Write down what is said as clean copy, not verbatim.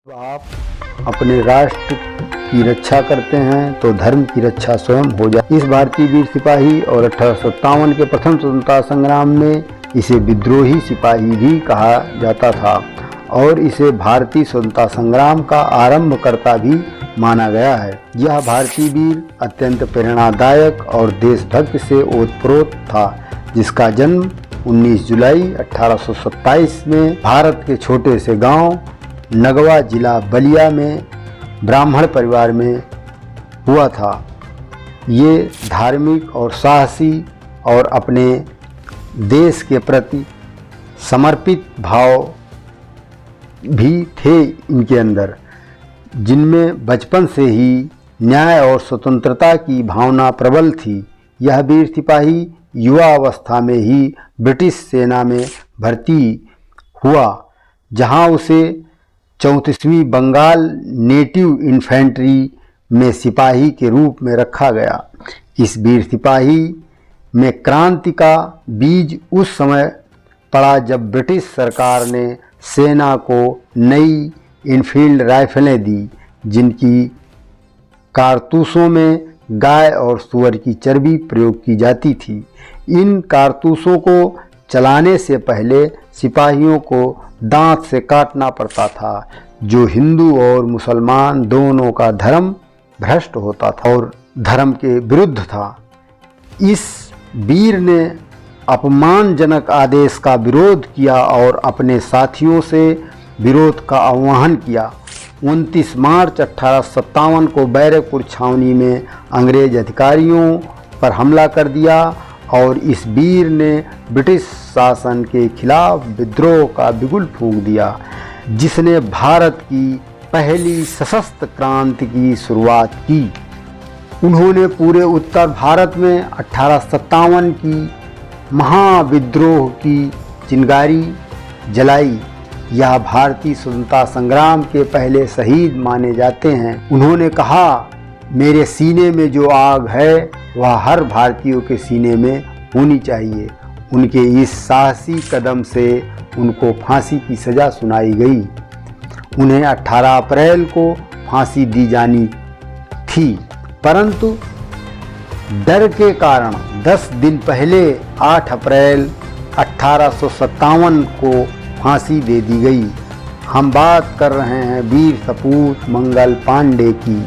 आप अपने राष्ट्र की रक्षा करते हैं तो धर्म की रक्षा स्वयं हो जाए। इस भारतीय वीर सिपाही और 1857 के प्रथम स्वतंत्रता संग्राम में इसे विद्रोही सिपाही भी कहा जाता था और इसे भारतीय स्वतंत्रता संग्राम का आरंभकर्ता भी माना गया है। यह भारतीय वीर अत्यंत प्रेरणादायक और देशभक्त से ओतप्रोत था, जिसका जन्म 19 जुलाई 1827 में भारत के छोटे से गांव नगवा जिला बलिया में ब्राह्मण परिवार में हुआ था। ये धार्मिक और साहसी और अपने देश के प्रति समर्पित भाव भी थे इनके अंदर, जिनमें बचपन से ही न्याय और स्वतंत्रता की भावना प्रबल थी। यह वीर सिपाही युवा अवस्था में ही ब्रिटिश सेना में भर्ती हुआ, जहां उसे 34वीं बंगाल नेटिव इन्फेंट्री में सिपाही के रूप में रखा गया। इस वीर सिपाही में क्रांति का बीज उस समय पड़ा जब ब्रिटिश सरकार ने सेना को नई इनफील्ड राइफलें दी, जिनकी कारतूसों में गाय और सुअर की चर्बी प्रयोग की जाती थी। इन कारतूसों को चलाने से पहले सिपाहियों को दांत से काटना पड़ता था, जो हिंदू और मुसलमान दोनों का धर्म भ्रष्ट होता था और धर्म के विरुद्ध था। इस वीर ने अपमानजनक आदेश का विरोध किया और अपने साथियों से विरोध का आह्वान किया। 29 मार्च 1857 को बैरकपुर छावनी में अंग्रेज अधिकारियों पर हमला कर दिया और इस वीर ने ब्रिटिश शासन के खिलाफ विद्रोह का बिगुल फूंक दिया, जिसने भारत की पहली सशस्त्र क्रांति की शुरुआत की। उन्होंने पूरे उत्तर भारत में 1857 की महाविद्रोह की चिंगारी जलाई। यह भारतीय स्वतंत्रता संग्राम के पहले शहीद माने जाते हैं। उन्होंने कहा, मेरे सीने में जो आग है वह हर भारतीयों के सीने में होनी चाहिए। उनके इस साहसी कदम से उनको फांसी की सज़ा सुनाई गई। उन्हें 18 अप्रैल को फांसी दी जानी थी, परंतु डर के कारण 10 दिन पहले 8 अप्रैल 1857 को फांसी दे दी गई। हम बात कर रहे हैं वीर सपूत मंगल पांडे की।